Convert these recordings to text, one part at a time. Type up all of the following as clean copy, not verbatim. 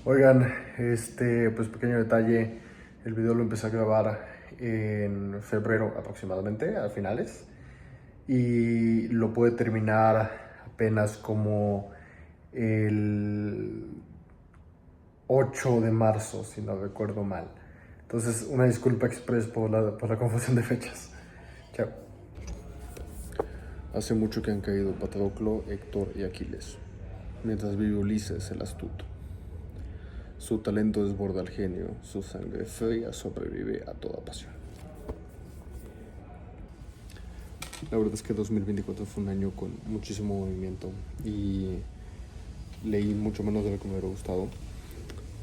Oigan, pues pequeño detalle, el video lo empecé a grabar en febrero aproximadamente, a finales, y lo pude terminar apenas como el 8 de marzo, si no recuerdo mal. Entonces, una disculpa express por la confusión de fechas. Chao. Hace mucho que han caído Patroclo, Héctor y Aquiles, mientras vive Ulises el astuto. Su talento desborda al genio, su sangre fría sobrevive a toda pasión. La verdad es que 2024 fue un año con muchísimo movimiento y leí mucho menos de lo que me hubiera gustado,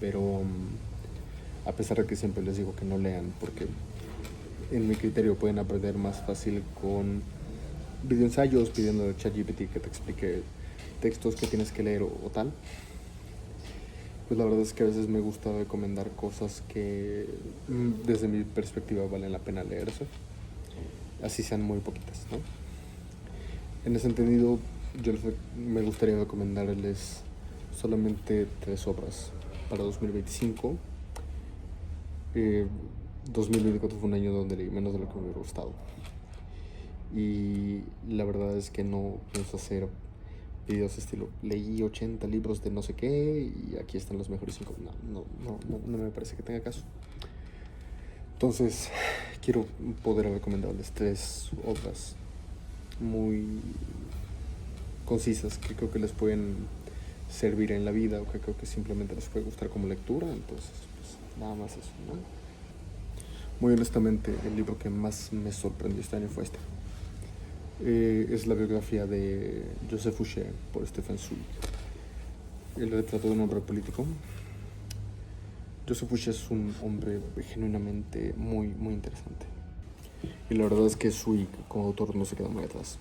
pero a pesar de que siempre les digo que no lean porque en mi criterio pueden aprender más fácil con videoensayos pidiendo a ChatGPT que te explique textos que tienes que leer o tal. Pues la verdad es que a veces me gusta recomendar cosas que desde mi perspectiva valen la pena leerse, así sean muy poquitas, ¿no? En ese entendido, me gustaría recomendarles solamente 3 obras para 2025. 2024 fue un año donde leí menos de lo que me hubiera gustado. Y la verdad es que no pienso hacer videos estilo leí 80 libros de no sé qué y aquí están los mejores 5. No me parece que tenga caso. Entonces, quiero poder recomendarles 3 obras muy concisas que creo que les pueden servir en la vida o que creo que simplemente les puede gustar como lectura. Entonces, pues nada más eso, ¿no? Muy honestamente, el libro que más me sorprendió este año fue este. Es la biografía de Joseph Fouché por Stefan Zweig. El retrato de un hombre político. Joseph Fouché es un hombre genuinamente muy interesante. Y la verdad es que Zweig como autor no se queda muy atrás.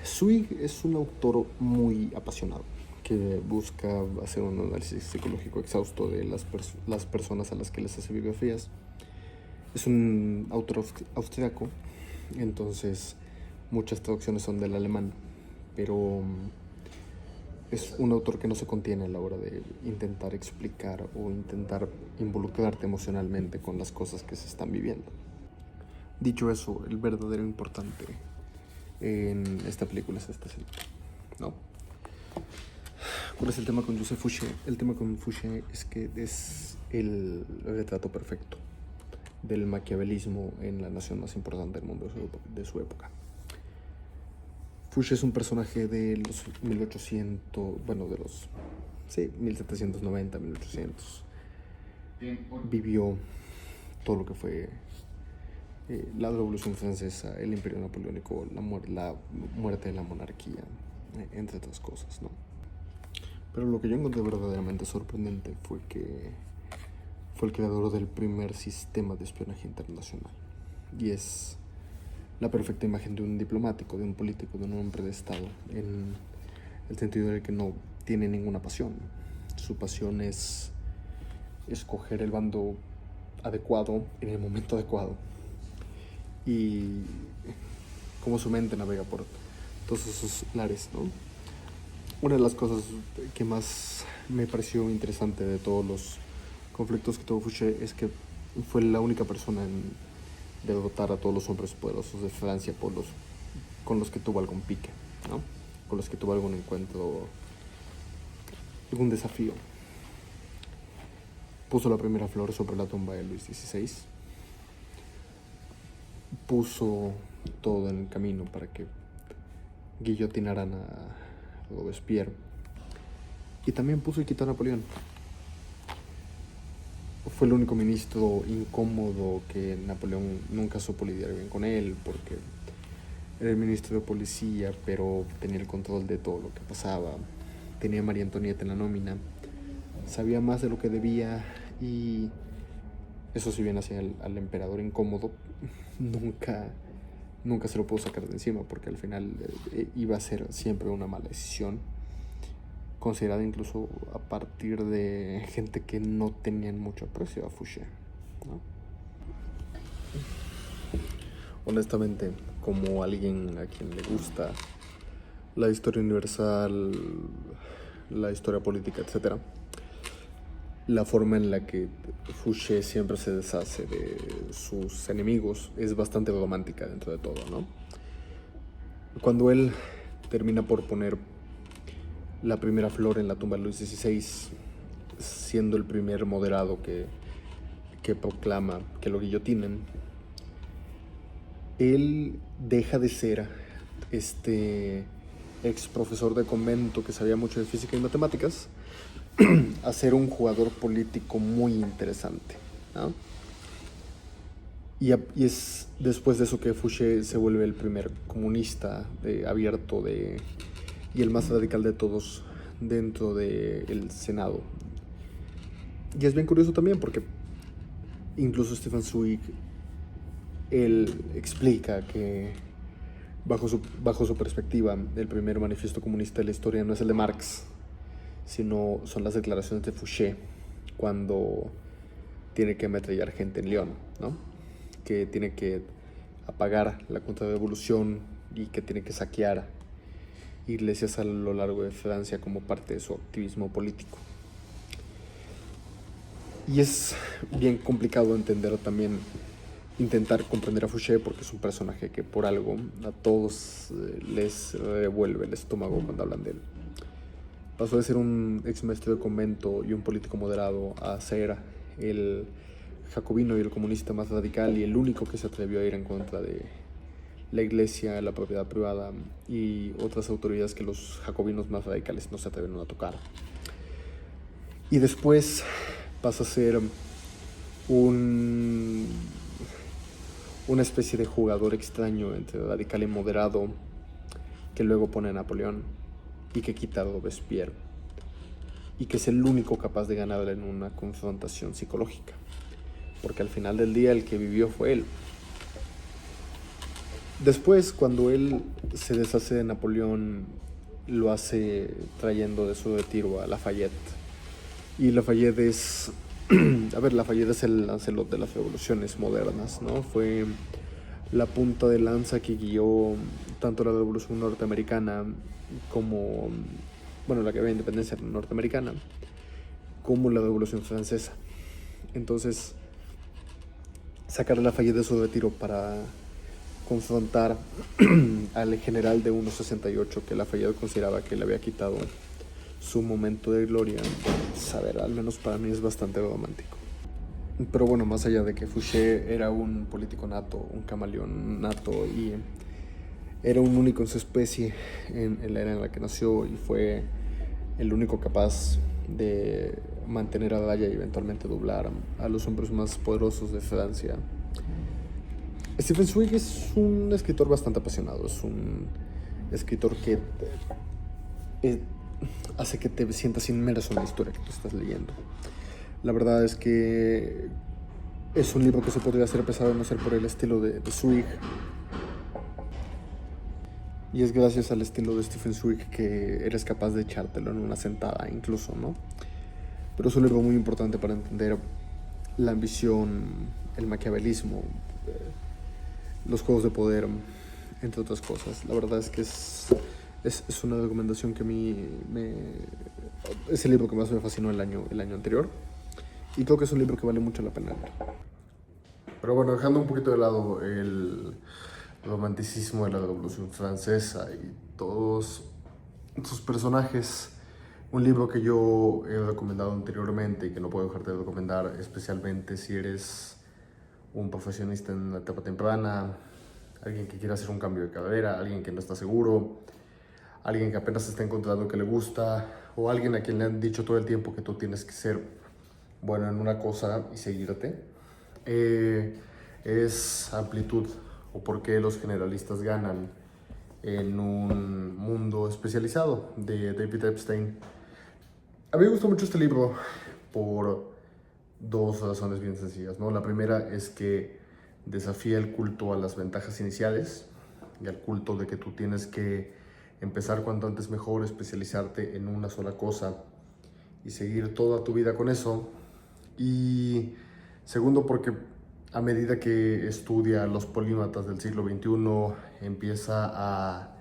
Zweig es un autor muy apasionado que busca hacer un análisis psicológico exhausto de las personas a las que les hace biografías. Es un autor austriaco, entonces muchas traducciones son del alemán, pero es un autor que no se contiene a la hora de intentar explicar o intentar involucrarte emocionalmente con las cosas que se están viviendo. Dicho eso, el verdadero importante en esta película es esta serie, ¿no? ¿Cuál es el tema con Joseph Fouché? El tema con Fouché es que es el retrato perfecto del maquiavelismo en la nación más importante del mundo de su época. Fouché es un personaje de los 1800, bueno, de los, sí, 1790, 1800. Vivió todo lo que fue la Revolución Francesa, el Imperio Napoleónico, la muerte de la monarquía, entre otras cosas, ¿no? Pero lo que yo encontré verdaderamente sorprendente fue que fue el creador del primer sistema de espionaje internacional. Y es la perfecta imagen de un diplomático, de un político, de un hombre de Estado, en el sentido de que no tiene ninguna pasión. Su pasión es escoger el bando adecuado en el momento adecuado. Y cómo su mente navega por todos esos lares, ¿no? Una de las cosas que más me pareció interesante de todos los conflictos que tuvo Fouché es que fue la única persona en derrotar a todos los hombres poderosos de Francia con los que tuvo algún pique, ¿no? Con los que tuvo algún encuentro, algún desafío. Puso la primera flor sobre la tumba de Luis XVI. Puso todo en el camino para que guillotinaran a Robespierre. Y también puso y quitó a Napoleón. Fue el único ministro incómodo que Napoleón nunca supo lidiar bien con él, porque era el ministro de policía, pero tenía el control de todo lo que pasaba. Tenía a María Antonieta en la nómina, sabía más de lo que debía y eso, si bien hacía al emperador incómodo, nunca se lo pudo sacar de encima, porque al final iba a ser siempre una mala decisión, considerada incluso a partir de gente que no tenían mucho aprecio a Fouché, ¿no? Honestamente, como alguien a quien le gusta la historia universal, la historia política, etc., la forma en la que Fouché siempre se deshace de sus enemigos es bastante romántica dentro de todo, ¿no? Cuando él termina por poner la primera flor en la tumba de Luis XVI, siendo el primer moderado que proclama que lo guillotinen, él deja de ser este ex profesor de convento que sabía mucho de física y matemáticas a ser un jugador político muy interesante, ¿no? Y es después de eso que Fouché se vuelve el primer comunista abierto y el más radical de todos dentro del Senado. Y es bien curioso también porque incluso Stefan Zweig, él explica que bajo su perspectiva, el primer manifiesto comunista de la historia no es el de Marx, sino son las declaraciones de Fouché cuando tiene que ametrallar gente en Lyon, ¿no? Que tiene que apagar la contrarrevolución y que tiene que saquear iglesias a lo largo de Francia como parte de su activismo político. Y es bien complicado entender también, intentar comprender a Fouché, porque es un personaje que por algo a todos les revuelve el estómago cuando hablan de él. Pasó de ser un ex maestro de convento y un político moderado a ser el jacobino y el comunista más radical y el único que se atrevió a ir en contra de la iglesia, la propiedad privada y otras autoridades que los jacobinos más radicales no se atrevieron a tocar. Y después pasa a ser una especie de jugador extraño entre radical y moderado que luego pone a Napoleón y que quita a Robespierre y que es el único capaz de ganarle en una confrontación psicológica, porque al final del día el que vivió fue él. Después, cuando él se deshace de Napoleón, lo hace trayendo de su retiro a Lafayette. Y Lafayette es... Lafayette es el Lancelot de las revoluciones modernas, ¿no? Fue la punta de lanza que guió tanto la revolución norteamericana como... Bueno, la que había independencia norteamericana, como la revolución francesa. Entonces, sacar a Lafayette de su retiro para confrontar al general de 1.68 que Lafayette consideraba que le había quitado su momento de gloria, saber, al menos para mí es bastante romántico. Pero bueno, más allá de que Fouché era un político nato, un camaleón nato y era un único en su especie en la era en la que nació y fue el único capaz de mantener a raya y eventualmente doblar a los hombres más poderosos de Francia. Stefan Zweig es un escritor bastante apasionado, es un escritor que hace que te sientas inmerso en la historia que tú estás leyendo. La verdad es que es un libro que se podría hacer pesado de no ser por el estilo de Zweig. Y es gracias al estilo de Stefan Zweig que eres capaz de echártelo en una sentada incluso, ¿no? Pero es un libro muy importante para entender la ambición, el maquiavelismo, los juegos de poder, entre otras cosas. La verdad es que es una recomendación que a mí es el libro que más me fascinó el año anterior. Y creo que es un libro que vale mucho la pena leer. Pero bueno, dejando un poquito de lado el romanticismo de la Revolución Francesa y todos sus personajes, un libro que yo he recomendado anteriormente y que no puedo dejar de recomendar, especialmente si eres un profesionista en una etapa temprana, alguien que quiera hacer un cambio de carrera, alguien que no está seguro, alguien que apenas está encontrando que le gusta, o alguien a quien le han dicho todo el tiempo que tú tienes que ser bueno en una cosa y seguirte, es Amplitud, o por qué los generalistas ganan en un mundo especializado, de David Epstein. A mí me gustó mucho este libro por dos razones bien sencillas, ¿no? La primera es que desafía el culto a las ventajas iniciales y al culto de que tú tienes que empezar cuanto antes mejor, especializarte en una sola cosa y seguir toda tu vida con eso. Y segundo, porque a medida que estudia los polímatas del siglo XXI, empieza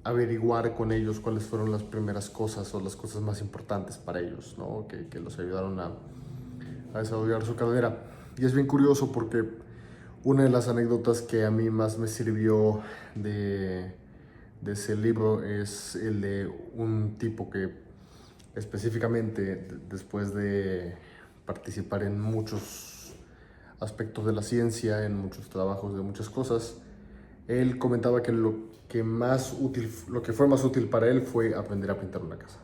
averiguar con ellos cuáles fueron las primeras cosas o las cosas más importantes para ellos, ¿no? Que los ayudaron a desarrollar su carrera. Y es bien curioso porque una de las anécdotas que a mí más me sirvió de ese libro es el de un tipo que específicamente después de participar en muchos aspectos de la ciencia, en muchos trabajos de muchas cosas, él comentaba que lo que fue más útil para él fue aprender a pintar una casa.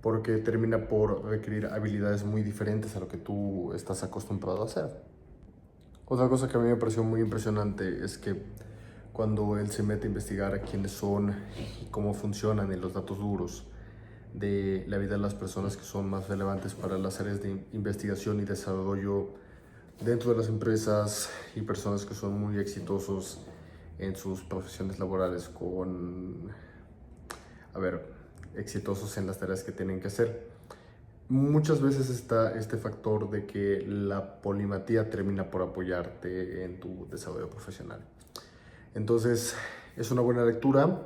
Porque termina por requerir habilidades muy diferentes a lo que tú estás acostumbrado a hacer. Otra cosa que a mí me pareció muy impresionante es que cuando él se mete a investigar a quiénes son y cómo funcionan en los datos duros de la vida de las personas que son más relevantes para las áreas de investigación y desarrollo dentro de las empresas y personas que son muy exitosos en sus profesiones laborales exitosos en las tareas que tienen que hacer. Muchas veces está este factor de que la polimatía termina por apoyarte en tu desarrollo profesional. Entonces, es una buena lectura.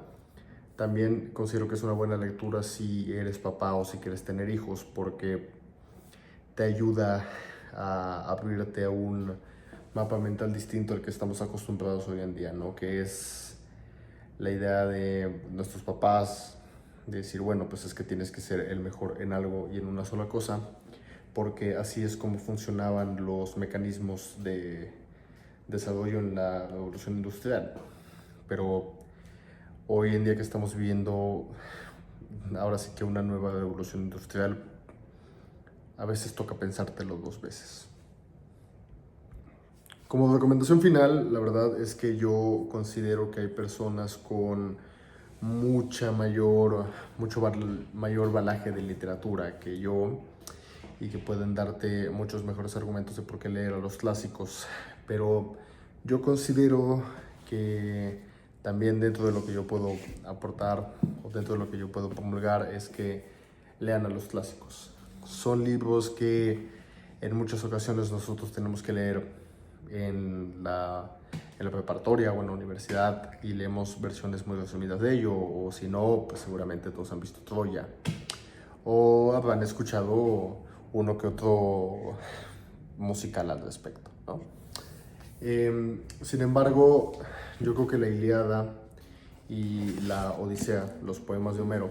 También considero que es una buena lectura si eres papá o si quieres tener hijos, porque te ayuda a abrirte a un mapa mental distinto al que estamos acostumbrados hoy en día, ¿no? Que es la idea de nuestros papás, de decir, bueno, pues es que tienes que ser el mejor en algo y en una sola cosa, porque así es como funcionaban los mecanismos de desarrollo en la revolución industrial. Pero hoy en día que estamos viviendo, ahora sí que una nueva revolución industrial, a veces toca pensártelo dos veces. Como recomendación final, la verdad es que yo considero que hay personas con mucho mayor bagaje de literatura que yo y que pueden darte muchos mejores argumentos de por qué leer a los clásicos, pero yo considero que también dentro de lo que yo puedo aportar o dentro de lo que yo puedo promulgar es que lean a los clásicos. Son libros que en muchas ocasiones nosotros tenemos que leer en la preparatoria o en la universidad y leemos versiones muy resumidas de ello, o si no, pues seguramente todos han visto Troya o habrán escuchado uno que otro musical al respecto, ¿no? Sin embargo, yo creo que la Ilíada y la Odisea, los poemas de Homero,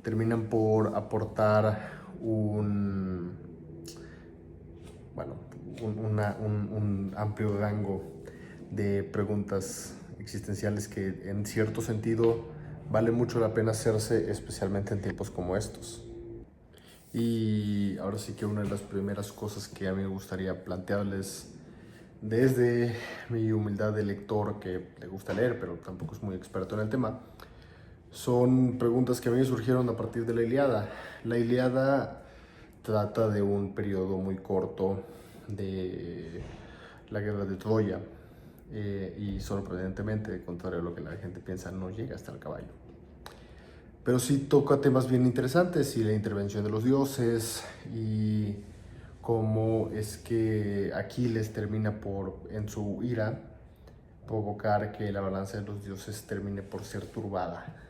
terminan por aportar un amplio rango de preguntas existenciales que en cierto sentido vale mucho la pena hacerse, especialmente en tiempos como estos. Y ahora sí que una de las primeras cosas que a mí me gustaría plantearles desde mi humildad de lector que le gusta leer, pero tampoco es muy experto en el tema, son preguntas que a mí me surgieron a partir de la Ilíada. La Ilíada trata de un periodo muy corto de la guerra de Troya y sorprendentemente, contrario a lo que la gente piensa, no llega hasta el caballo. Pero sí toca temas bien interesantes y la intervención de los dioses y cómo es que Aquiles termina por, en su ira, provocar que la balanza de los dioses termine por ser turbada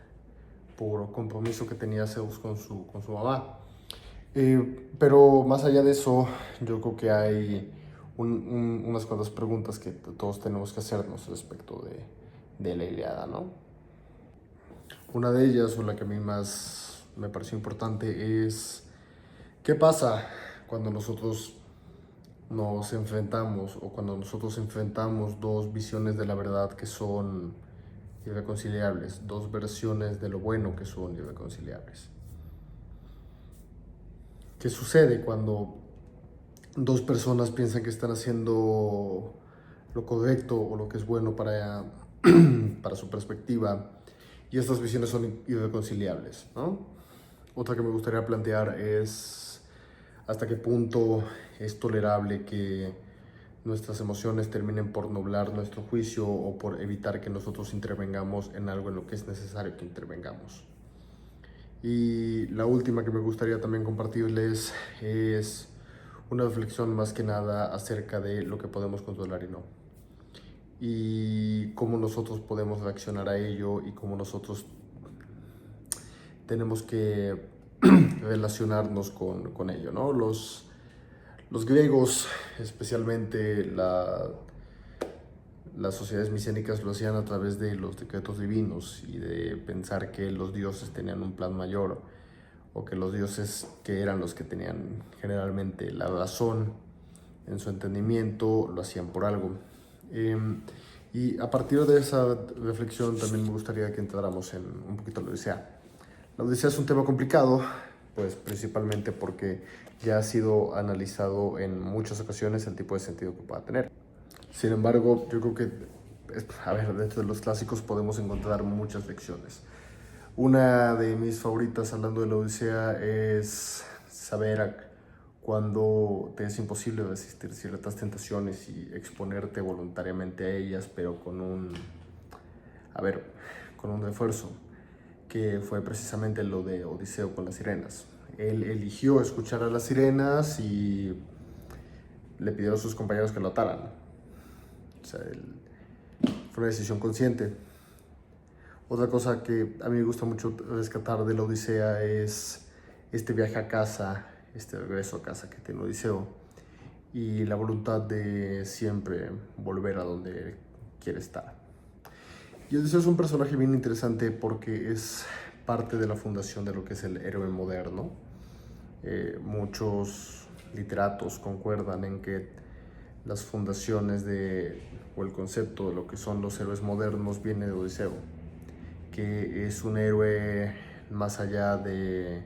por compromiso que tenía Zeus con su mamá. Pero más allá de eso, yo creo que hay unas cuantas preguntas que todos tenemos que hacernos respecto de la Ilíada, ¿no? Una de ellas, o la que a mí más me pareció importante, es ¿qué pasa cuando nosotros nos enfrentamos o cuando nosotros enfrentamos dos visiones de la verdad que son irreconciliables, dos versiones de lo bueno que son irreconciliables? ¿Qué sucede cuando dos personas piensan que están haciendo lo correcto o lo que es bueno para su perspectiva y estas visiones son irreconciliables, ¿no? Otra que me gustaría plantear es hasta qué punto es tolerable que nuestras emociones terminen por nublar nuestro juicio o por evitar que nosotros intervengamos en algo en lo que es necesario que intervengamos. Y la última que me gustaría también compartirles es una reflexión más que nada acerca de lo que podemos controlar y no. y cómo nosotros podemos reaccionar a ello y cómo nosotros tenemos que relacionarnos con ello, ¿no? Los griegos, especialmente las sociedades micénicas, lo hacían a través de los decretos divinos y de pensar que los dioses tenían un plan mayor, o que los dioses, que eran los que tenían generalmente la razón en su entendimiento, lo hacían por algo. Y a partir de esa reflexión también me gustaría que entráramos en un poquito la Odisea. La Odisea es un tema complicado, pues principalmente porque ya ha sido analizado en muchas ocasiones el tipo de sentido que pueda tener. Sin embargo, yo creo que, a ver, dentro de los clásicos podemos encontrar muchas lecciones. Una de mis favoritas hablando de la Odisea es saber cuando te es imposible resistir ciertas tentaciones y exponerte voluntariamente a ellas, pero con un refuerzo, que fue precisamente lo de Odiseo con las sirenas. Él eligió escuchar a las sirenas y le pidió a sus compañeros que lo ataran. O sea, fue una decisión consciente. Otra cosa que a mí me gusta mucho rescatar de la Odisea es este viaje a casa, este regreso a casa que tiene Odiseo, y la voluntad de siempre volver a donde quiere estar. Y Odiseo es un personaje bien interesante porque es parte de la fundación de lo que es el héroe moderno. Muchos literatos concuerdan en que las fundaciones o el concepto de lo que son los héroes modernos viene de Odiseo, que es un héroe más allá de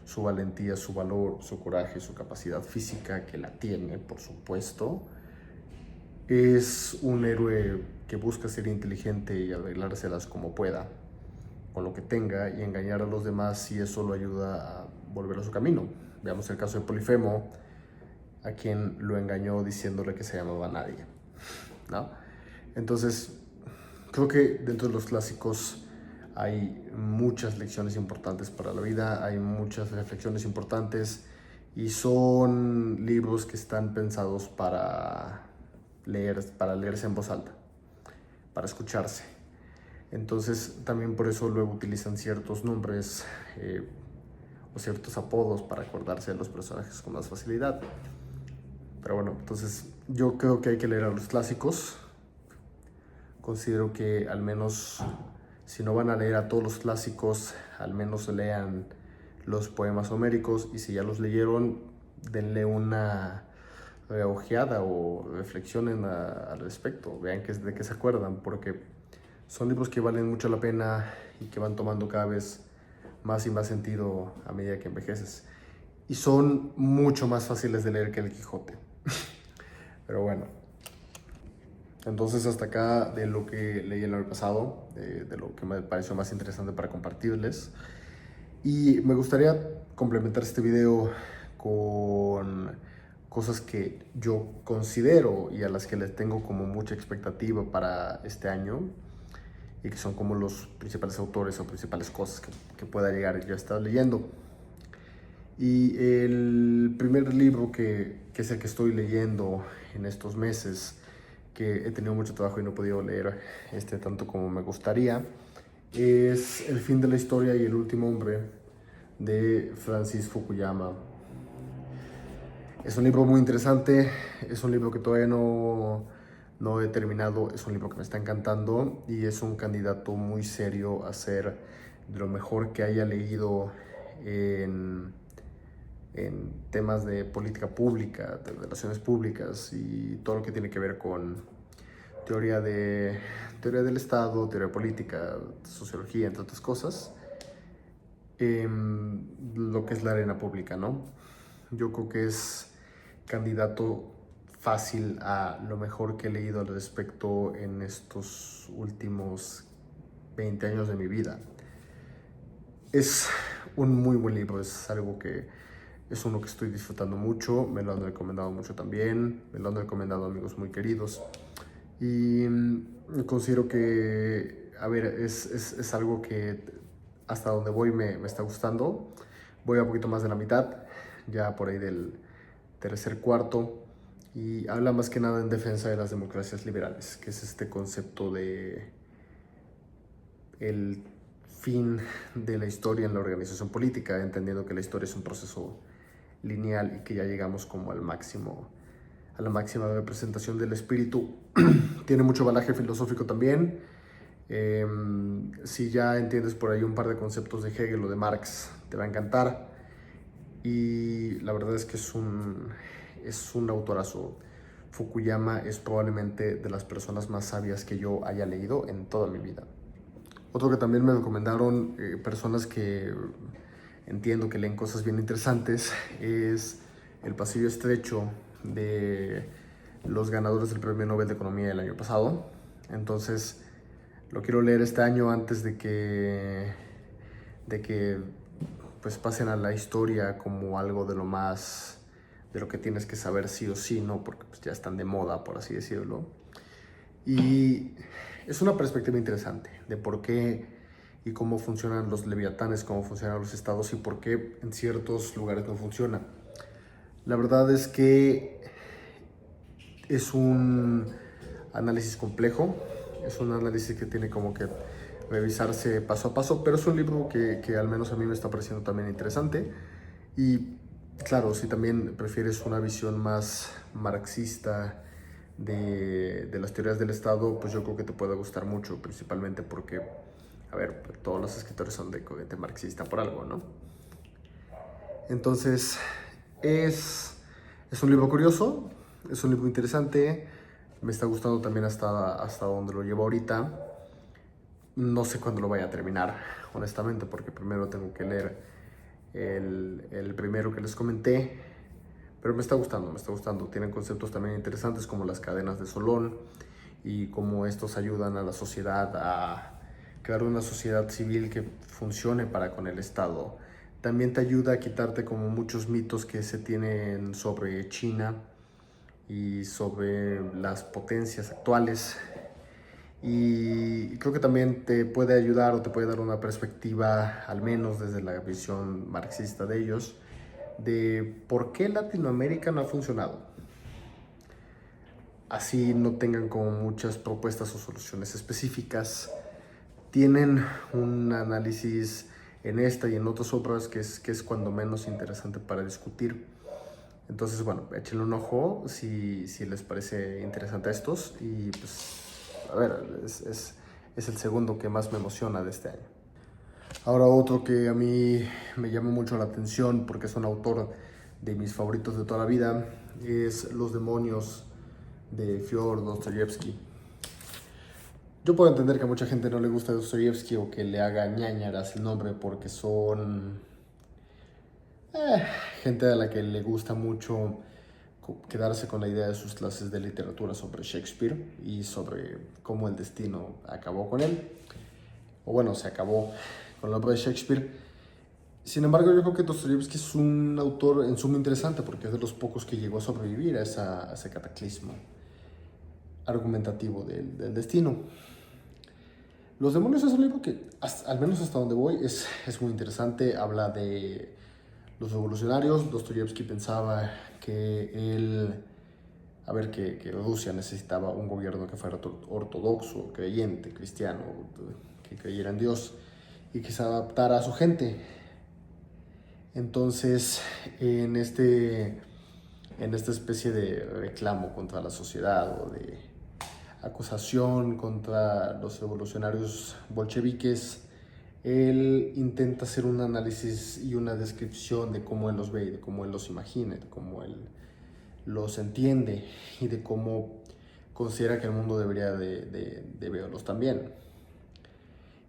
su valentía, su valor, su coraje, su capacidad física, que la tiene, por supuesto. Es un héroe que busca ser inteligente y arreglárselas como pueda, con lo que tenga, y engañar a los demás si eso lo ayuda a volver a su camino. Veamos el caso de Polifemo, a quien lo engañó diciéndole que se llamaba Nadie, ¿no? Entonces, creo que dentro de los clásicos hay muchas lecciones importantes para la vida, hay muchas reflexiones importantes, y son libros que están pensados para leerse en voz alta, para escucharse. Entonces, también por eso luego utilizan ciertos nombres o ciertos apodos para acordarse de los personajes con más facilidad. Pero bueno, entonces yo creo que hay que leer a los clásicos. Considero que al menos, si no van a leer a todos los clásicos, al menos lean los poemas homéricos, y si ya los leyeron, denle una reojeada o reflexionen al respecto, vean de qué se acuerdan, porque son libros que valen mucho la pena y que van tomando cada vez más y más sentido a medida que envejeces. Y son mucho más fáciles de leer que el Quijote. Pero bueno, entonces hasta acá de lo que leí el año pasado, de lo que me pareció más interesante para compartirles. Y me gustaría complementar este video con cosas que yo considero y a las que les tengo como mucha expectativa para este año, y que son como los principales autores o principales cosas que pueda llegar yo a estar leyendo. Y el primer libro que es el que estoy leyendo en estos meses, que he tenido mucho trabajo y no he podido leer tanto como me gustaría, es El fin de la historia y el último hombre, de Francis Fukuyama. Es un libro muy interesante, es un libro que todavía no he terminado, es un libro que me está encantando y es un candidato muy serio a ser de lo mejor que haya leído en temas de política pública, de relaciones públicas y todo lo que tiene que ver con teoría del Estado, teoría política, sociología, entre otras cosas. Lo que es la arena pública, ¿no? Yo creo que es candidato fácil a lo mejor que he leído al respecto en estos últimos 20 años de mi vida. Es un muy buen libro, es algo que es uno que estoy disfrutando mucho, me lo han recomendado mucho también, me lo han recomendado amigos muy queridos, y considero que, a ver, es algo que hasta donde voy me está gustando. Voy a poquito más de la mitad, ya por ahí del tercer cuarto, y habla más que nada en defensa de las democracias liberales, que es este concepto de el fin de la historia en la organización política, entendiendo que la historia es un proceso lineal y que ya llegamos como al máximo, a la máxima representación del espíritu. Tiene mucho bagaje filosófico también. Si ya entiendes por ahí un par de conceptos de Hegel o de Marx, te va a encantar. Y la verdad es que es un autorazo. Fukuyama es probablemente de las personas más sabias que yo haya leído en toda mi vida. Otro que también me recomendaron personas que entiendo que leen cosas bien interesantes es El pasillo estrecho, de los ganadores del Premio Nobel de Economía del año pasado. Entonces lo quiero leer este año antes de que pues pasen a la historia como algo de lo más, de lo que tienes que saber sí o sí, ¿no? Porque pues ya están de moda, por así decirlo. Y es una perspectiva interesante de por qué y cómo funcionan los leviatanes, cómo funcionan los estados y por qué en ciertos lugares no funciona. La verdad es que es un análisis complejo, es un análisis que tiene como que revisarse paso a paso, pero es un libro que al menos a mí me está pareciendo también interesante. Y claro, si también prefieres una visión más marxista de las teorías del Estado, pues yo creo que te puede gustar mucho, principalmente porque, a ver, todos los escritores son de corriente marxista por algo, ¿no? Entonces, es un libro curioso, es un libro interesante, me está gustando también hasta donde lo llevo ahorita. No sé cuándo lo vaya a terminar, honestamente, porque primero tengo que leer el primero que les comenté, pero me está gustando. Tienen conceptos también interesantes como las cadenas de Solón y cómo estos ayudan a la sociedad a crear una sociedad civil que funcione para con el Estado. También te ayuda a quitarte como muchos mitos que se tienen sobre China y sobre las potencias actuales. Y creo que también te puede ayudar o te puede dar una perspectiva, al menos desde la visión marxista de ellos, de por qué Latinoamérica no ha funcionado. Así no tengan como muchas propuestas o soluciones específicas. Tienen un análisis en esta y en otras obras que es cuando menos interesante para discutir. Entonces, bueno, échenle un ojo si les parece interesante a estos. Y pues, a ver, es el segundo que más me emociona de este año. Ahora otro que a mí me llama mucho la atención porque es un autor de mis favoritos de toda la vida es Los demonios de Fyodor Dostoyevsky. Yo puedo entender que a mucha gente no le gusta Dostoyevsky o que le haga ñáñaras el nombre porque son gente a la que le gusta mucho quedarse con la idea de sus clases de literatura sobre Shakespeare y sobre cómo el destino acabó con él, o bueno, se acabó con la obra de Shakespeare. Sin embargo, yo creo que Dostoyevsky es un autor en suma interesante porque es de los pocos que llegó a sobrevivir a ese cataclismo argumentativo del destino. Los demonios es un libro que, al menos hasta donde voy, es muy interesante. Habla de los revolucionarios. Dostoyevsky pensaba que Rusia necesitaba un gobierno que fuera ortodoxo, creyente, cristiano, que creyera en Dios y que se adaptara a su gente. Entonces, en esta especie de reclamo contra la sociedad o de acusación contra los revolucionarios bolcheviques, él intenta hacer un análisis y una descripción de cómo él los ve, de cómo él los imagina, de cómo él los entiende y de cómo considera que el mundo debería de verlos también.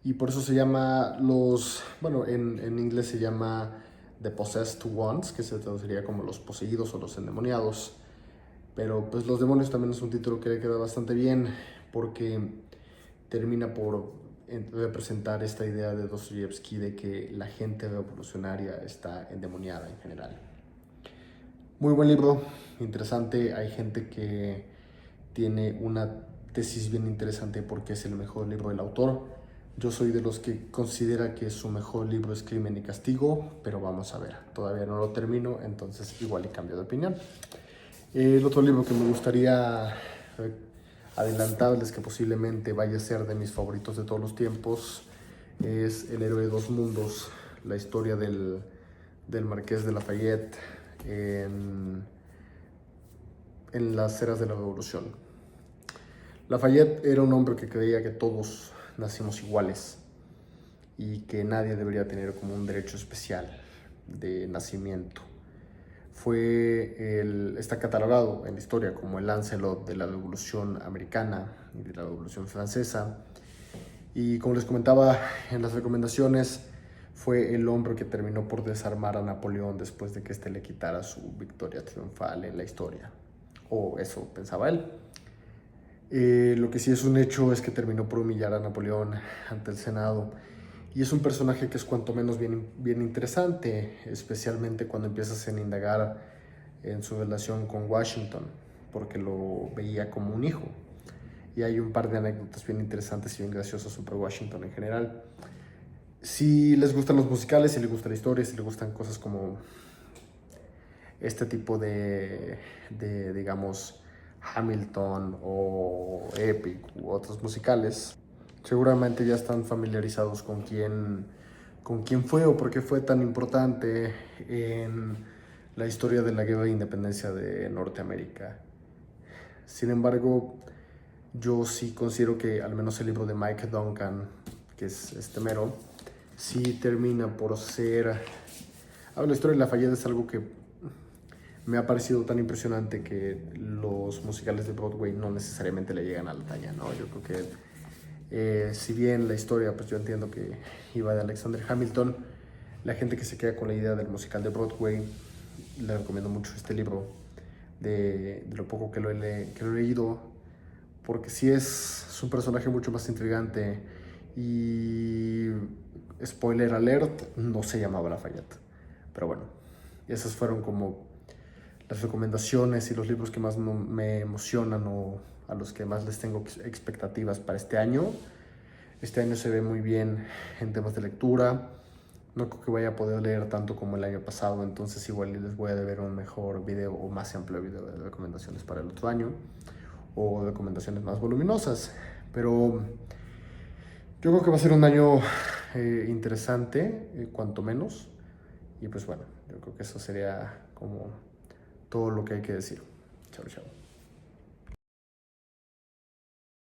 Y por eso se llama en inglés se llama The Possessed Ones, que se traduciría como los poseídos o los endemoniados. Pero pues Los demonios también es un título que le queda bastante bien porque termina por representar esta idea de Dostoyevsky de que la gente revolucionaria está endemoniada en general. Muy buen libro, interesante. Hay gente que tiene una tesis bien interesante porque es el mejor libro del autor. Yo soy de los que considera que su mejor libro es Crimen y Castigo, pero vamos a ver, todavía no lo termino, entonces igual y cambio de opinión. El otro libro que me gustaría adelantarles que posiblemente vaya a ser de mis favoritos de todos los tiempos es El héroe de dos mundos, la historia del Marqués de Lafayette en las eras de la Revolución. Lafayette era un hombre que creía que todos nacimos iguales y que nadie debería tener como un derecho especial de nacimiento. Está catalogado en la historia como el Lancelot de la Revolución Americana y de la Revolución Francesa. Y como les comentaba en las recomendaciones, fue el hombre que terminó por desarmar a Napoleón después de que éste le quitara su victoria triunfal en la historia. O eso pensaba él. Lo que sí es un hecho es que terminó por humillar a Napoleón ante el Senado. Y es un personaje que es cuanto menos bien interesante, especialmente cuando empiezas a indagar en su relación con Washington, porque lo veía como un hijo. Y hay un par de anécdotas bien interesantes y bien graciosas sobre Washington en general. Si les gustan los musicales, si les gusta la historia, si les gustan cosas como este tipo digamos, Hamilton o Epic u otros musicales, seguramente ya están familiarizados con quién fue o por qué fue tan importante en la historia de la guerra de independencia de Norteamérica. Sin embargo, yo sí considero que al menos el libro de Mike Duncan, que es este mero, sí termina por ser... la historia de Lafayette es algo que me ha parecido tan impresionante que los musicales de Broadway no necesariamente le llegan a la talla, ¿no? Yo creo que si bien la historia, pues yo entiendo que iba de Alexander Hamilton, la gente que se queda con la idea del musical de Broadway, le recomiendo mucho este libro de lo poco que lo he leído, porque sí es un personaje mucho más intrigante y, spoiler alert, no se llamaba Lafayette. Pero bueno, esas fueron como las recomendaciones y los libros que más me emocionan o a los que más les tengo expectativas para este año. Este año se ve muy bien en temas de lectura. No creo que vaya a poder leer tanto como el año pasado, entonces igual les voy a deber un mejor video o más amplio video de recomendaciones para el otro año o recomendaciones más voluminosas. Pero yo creo que va a ser un año interesante, cuanto menos. Y pues bueno, yo creo que eso sería como todo lo que hay que decir. Chao, chao.